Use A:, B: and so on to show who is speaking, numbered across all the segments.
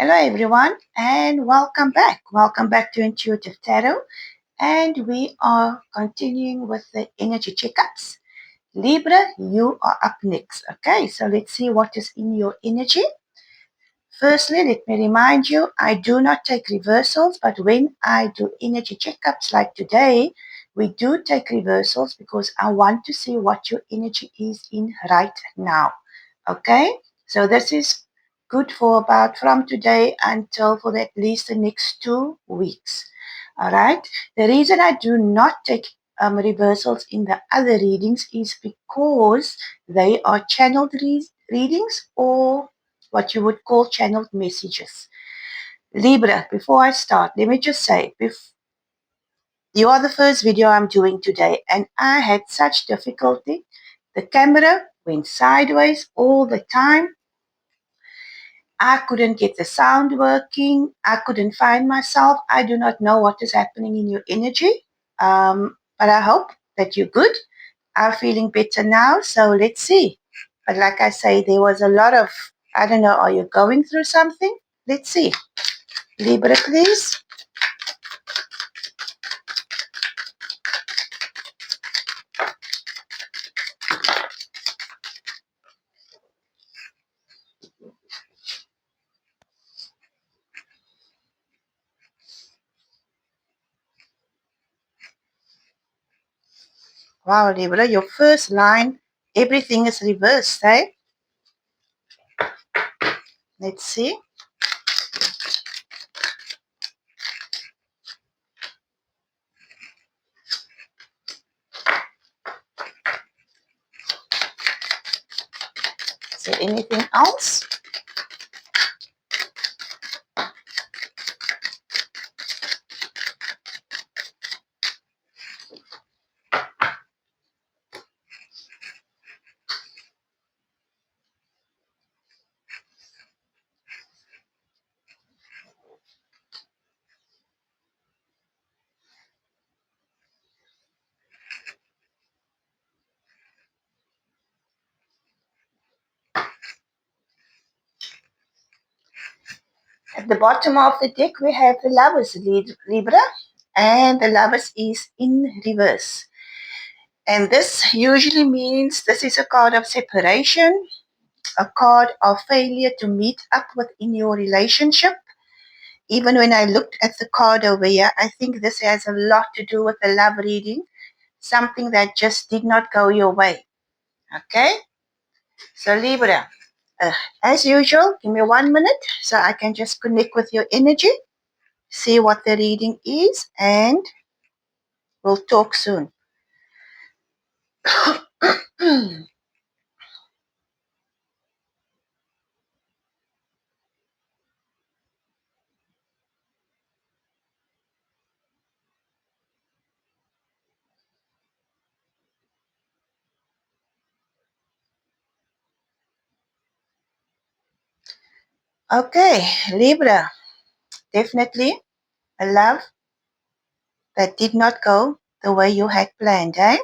A: Hello, everyone, and welcome back. Welcome back to Intuitive Tarot, and we are continuing with the energy checkups. Libra, you are up next. Okay, so let's see what is in your energy. Firstly, let me remind you I do not take reversals, but when I do energy checkups like today, we do take reversals because I want to see what your energy is in right now. Okay, so this is good for about from today until for at least the next 2 weeks. All right, the reason I do not take reversals in the other readings is because they are channeled readings or what you would call channeled messages. Libra, before I start, let me just say, you are the first video I'm doing today, and I had such difficulty. The camera went sideways all the time. I couldn't get the sound working. I couldn't find myself. I do not know what is happening in your energy, but I hope that you're good. I'm feeling better now, so let's see. But like I say, there was a lot of, I don't know, are you going through something? Let's see. Libra, please. Wow, Libra, your first line, everything is reversed, eh? Let's see. Is there anything else? At the bottom of the deck, we have the Lovers, Libra, and the Lovers is in reverse. And this usually means this is a card of separation, a card of failure to meet up within your relationship. Even when I looked at the card over here, I think this has a lot to do with the love reading, something that just did not go your way. Okay? So, Libra, as usual, give me 1 minute so I can just connect with your energy, see what the reading is, and we'll talk soon. Okay, Libra, definitely a love that did not go the way you had planned, eh?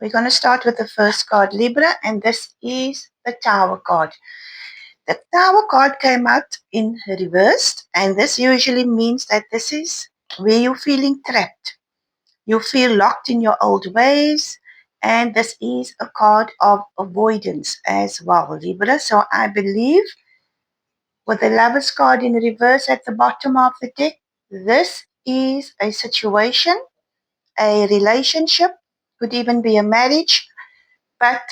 A: We're going to start with the first card, Libra, and this is the Tower card. The Tower card came out in reversed, and this usually means that this is where you're feeling trapped. You feel locked in your old ways, and this is a card of avoidance as well, Libra. So I believe with the Lover's card in reverse at the bottom of the deck, this is a situation, a relationship, could even be a marriage, but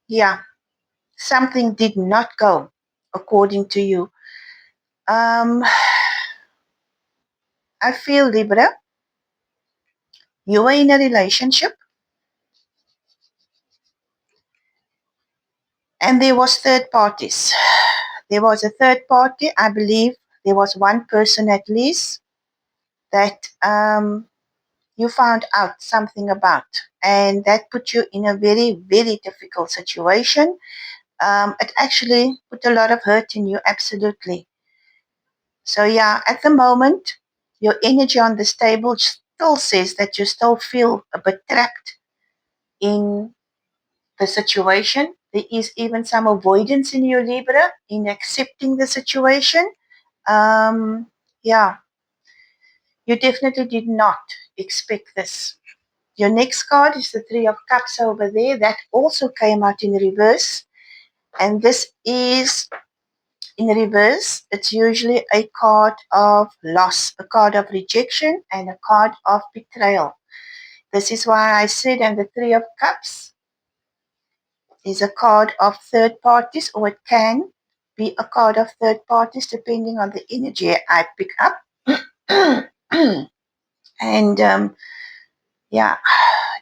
A: yeah, something did not go according to you. Um, I feel, Libra, you were in a relationship and there was third parties. There was a third party. I believe there was one person at least that you found out something about, and that put you in a very, very difficult situation. It actually put a lot of hurt in you, absolutely. So, yeah, at the moment, your energy on this table still says that you still feel a bit trapped in the situation, There is even some avoidance in your Libra in accepting the situation. Yeah, you definitely did not expect this. Your next card is the Three of Cups over there. That also came out in reverse. And this is in reverse. It's usually a card of loss, a card of rejection, and a card of betrayal. This is why I said, and the Three of Cups is a card of third parties, or it can be a card of third parties depending on the energy I pick up. and yeah,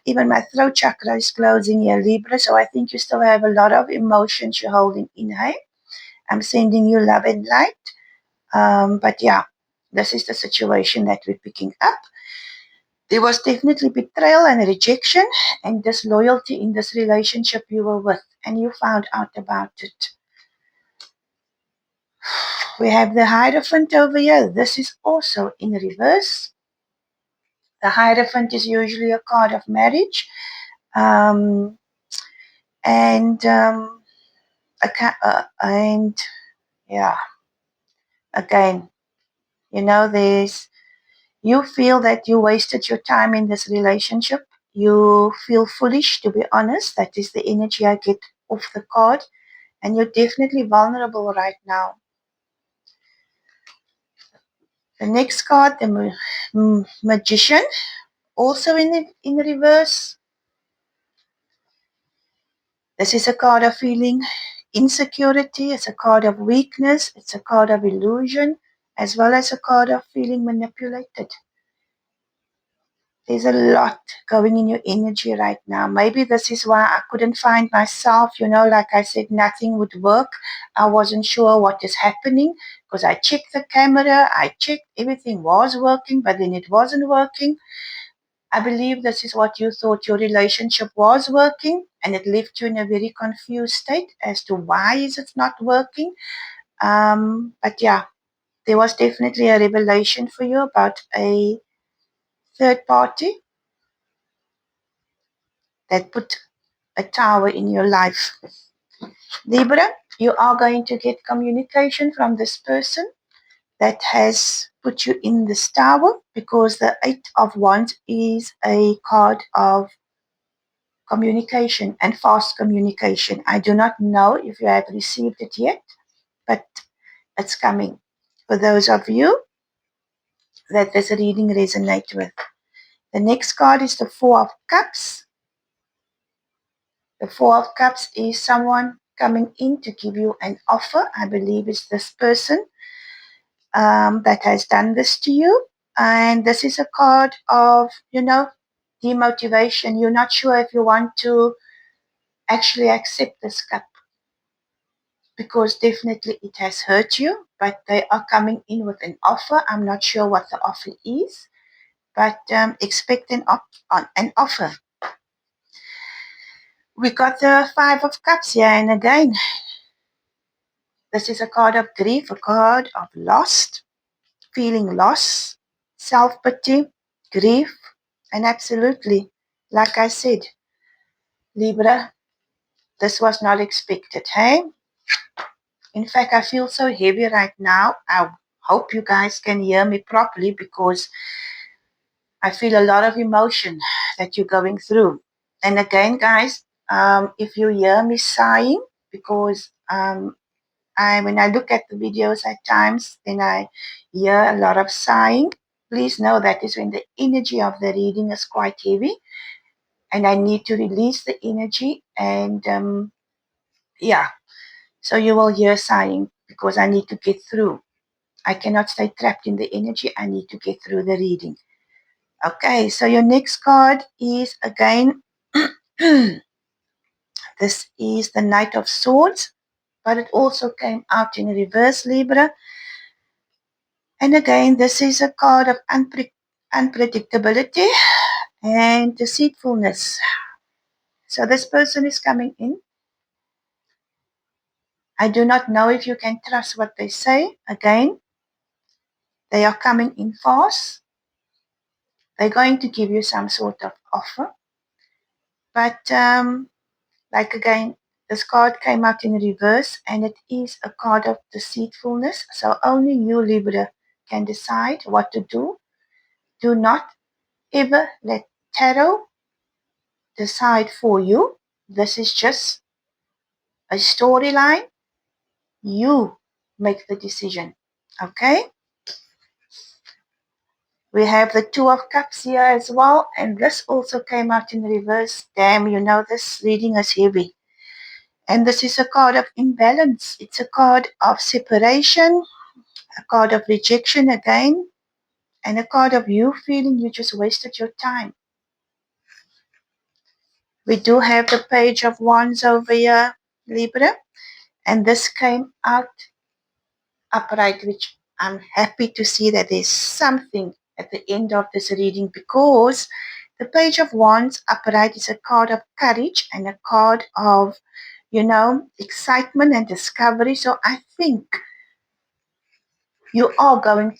A: even my throat chakra is closing here, Libra. So I think you still have a lot of emotions you're holding in. Hey, I'm sending you love and light. But yeah, this is the situation that we're picking up. There was definitely betrayal and rejection and disloyalty in this relationship you were with, and you found out about it. We have the Hierophant over here. This is also in reverse. The Hierophant is usually a card of marriage. Um, and and yeah, again, you feel that you wasted your time in this relationship. You feel foolish, to be honest. That is the energy I get off the card. And you're definitely vulnerable right now. The next card, the Magician, also in reverse. This is a card of feeling insecurity. It's a card of weakness. It's a card of illusion, as well as a card of feeling manipulated. There's a lot going in your energy right now. Maybe this is why I couldn't find myself. Like I said, nothing would work. I wasn't sure what is happening because I checked the camera. I checked everything was working, but then it wasn't working. I believe this is what you thought your relationship was working, and it left you in a very confused state as to why is it not working. But yeah, there was definitely a revelation for you about a third party that put a tower in your life. Libra, you are going to get communication from this person that has put you in this tower because the Eight of Wands is a card of communication and fast communication. I do not know if you have received it yet, but it's coming. For those of you that this reading resonates with. The next card is the Four of Cups. The Four of Cups is someone coming in to give you an offer. I believe it's this person that has done this to you. And this is a card of, demotivation. You're not sure if you want to actually accept this cup because definitely it has hurt you, but they are coming in with an offer. I'm not sure what the offer is, but expect an offer. We got the Five of Cups here, and again, this is a card of grief, a card of lost, feeling loss, self-pity, grief, and absolutely, like I said, Libra, this was not expected, hey? In fact, I feel so heavy right now. I hope you guys can hear me properly because I feel a lot of emotion that you're going through. And again, guys, if you hear me sighing, because when I look at the videos at times, then I hear a lot of sighing. Please know that is when the energy of the reading is quite heavy, and I need to release the energy. And yeah, so you will hear sighing because I need to get through. I cannot stay trapped in the energy. I need to get through the reading. Okay, so your next card is again, this is the Knight of Swords, but it also came out in reverse, Libra. And again, this is a card of unpredictability and deceitfulness. So this person is coming in. I do not know if you can trust what they say. Again, they are coming in fast. They're going to give you some sort of offer. But like again, This card came out in reverse, and it is a card of deceitfulness. So only you, Libra, can decide what to do. Do not ever let tarot decide for you. This is just a storyline. You make the decision. Okay? We have the Two of Cups here as well, and this also came out in reverse. Damn, you know this reading is heavy. And this is a card of imbalance. It's a card of separation, a card of rejection again, and a card of you feeling you just wasted your time. We do have the Page of Wands over here, Libra, and this came out upright, which I'm happy to see that there's something at the end of this reading, because the Page of Wands upright is a card of courage and a card of, excitement and discovery. So I think you are going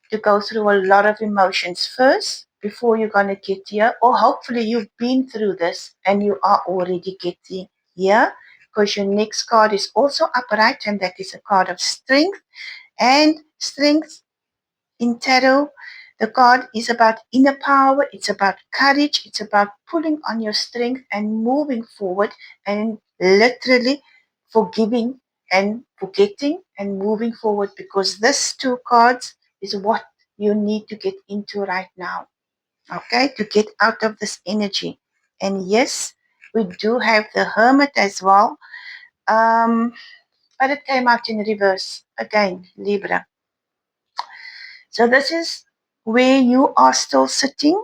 A: to go through a lot of emotions first before you're going to get here, or hopefully you've been through this and you are already getting here, because your next card is also upright, and that is a card of strength. And strength in tarot, the card is about inner power, it's about courage, it's about pulling on your strength and moving forward, and literally forgiving and forgetting and moving forward, because this two cards is what you need to get into right now, okay, to get out of this energy. And yes, we do have the Hermit as well, but it came out in reverse again, Libra. So this is where you are still sitting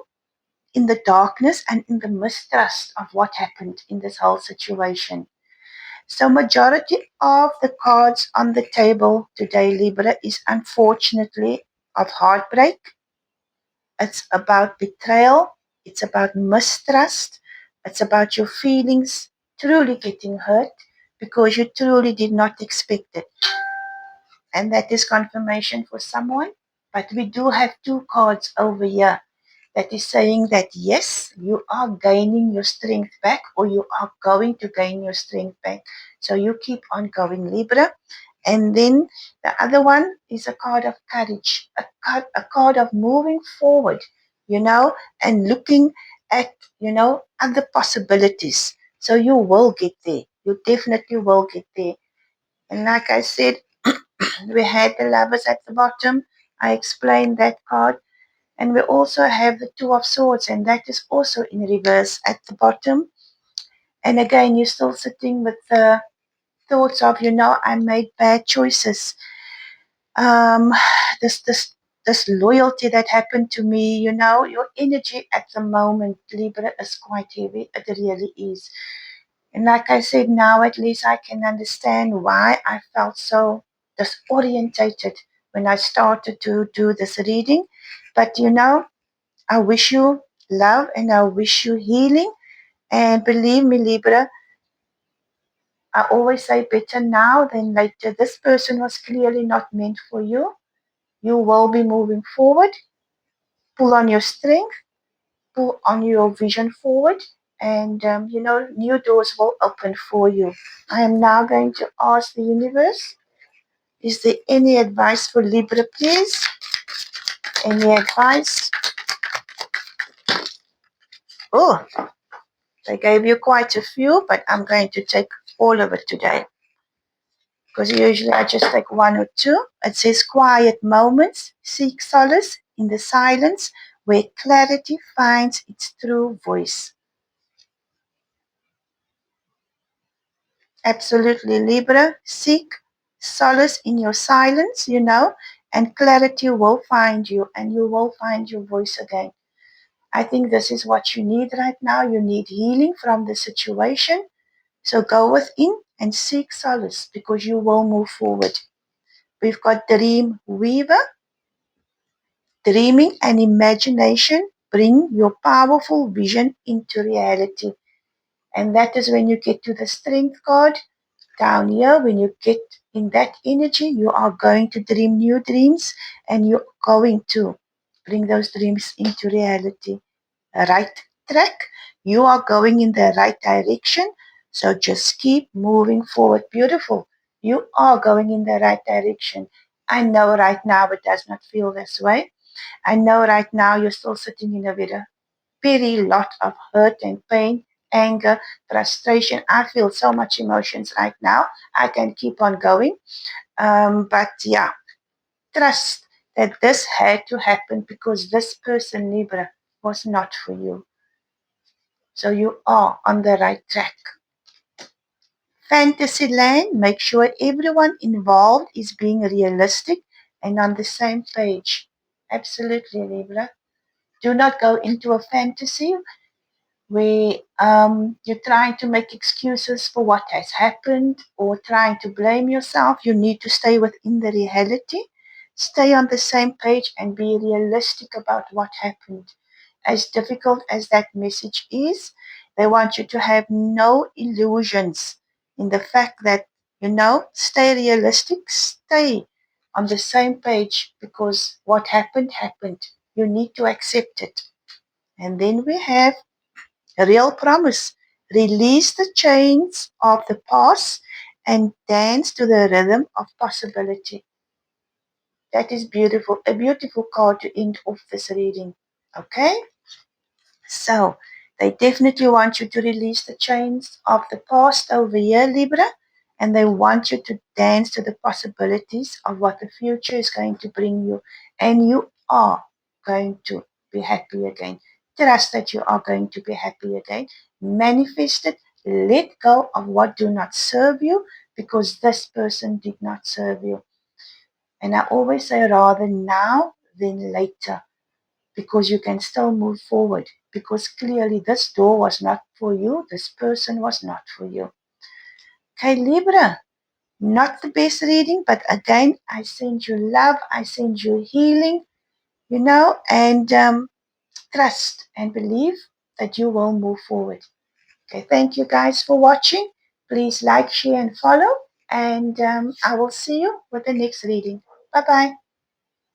A: in the darkness and in the mistrust of what happened in this whole situation. So majority of the cards on the table today, Libra, is unfortunately of heartbreak. It's about betrayal. It's about mistrust. It's about your feelings truly getting hurt because you truly did not expect it. And that is confirmation for someone. But we do have two cards over here that is saying that yes, you are gaining your strength back, or you are going to gain your strength back. So you keep on going, Libra. And then the other one is a card of courage, a card of moving forward, and looking at, other possibilities. So you will get there. You definitely will get there. And like I said, we had the Lovers at the bottom. I explained that card. And we also have the Two of Swords, and that is also in reverse at the bottom. And again, you're still sitting with the thoughts of, I made bad choices. Um, this this this loyalty that happened to me, your energy at the moment, Libra, is quite heavy. It really is. And like I said, now at least I can understand why I felt so disorientated when I started to do this reading. But I wish you love and I wish you healing. And believe me, Libra, I always say better now than later. This person was clearly not meant for you. You will be moving forward. Pull on your strength, pull on your vision forward, and new doors will open for you. I am now going to ask the universe, is there any advice for Libra, please? Any advice? Oh, they gave you quite a few, but I'm going to take all of it today, because usually I just take one or two. It says quiet moments, seek solace in the silence where clarity finds its true voice. Absolutely, Libra. Seek solace in your silence, and clarity will find you, and you will find your voice again. I think this is what you need right now. You need healing from the situation. So go within and seek solace, because you will move forward. We've got Dream Weaver. Dreaming and imagination bring your powerful vision into reality. And that is when you get to the Strength card down here. When you get in that energy, you are going to dream new dreams, and you're going to bring those dreams into reality. Right track. You are going in the right direction. So just keep moving forward. Beautiful. You are going in the right direction. I know right now it does not feel this way. I know right now you're still sitting in a very lot of hurt and pain, anger, frustration. I feel so much emotions right now. I can keep on going. But yeah, trust that this had to happen because this person, Libra, was not for you. So you are on the right track. Fantasyland, make sure everyone involved is being realistic and on the same page. Absolutely, Libra. Do not go into a fantasy where you're trying to make excuses for what has happened or trying to blame yourself. You need to stay within the reality, stay on the same page, and be realistic about what happened. As difficult as that message is, they want you to have no illusions in the fact that, stay realistic, stay on the same page because what happened, happened. You need to accept it. And then we have a real promise. Release the chains of the past and dance to the rhythm of possibility. That is beautiful. A beautiful card to end off this reading. Okay? So, they definitely want you to release the chains of the past over here, Libra, and they want you to dance to the possibilities of what the future is going to bring you. And you are going to be happy again. Trust that you are going to be happy again. Manifest it. Let go of what do not serve you because this person did not serve you. And I always say rather now than later because you can still move forward. Because clearly, this door was not for you, this person was not for you. Okay, Libra, not the best reading, but again, I send you love, I send you healing, and trust and believe that you will move forward. Okay, thank you guys for watching. Please like, share, and follow, and I will see you with the next reading. Bye bye.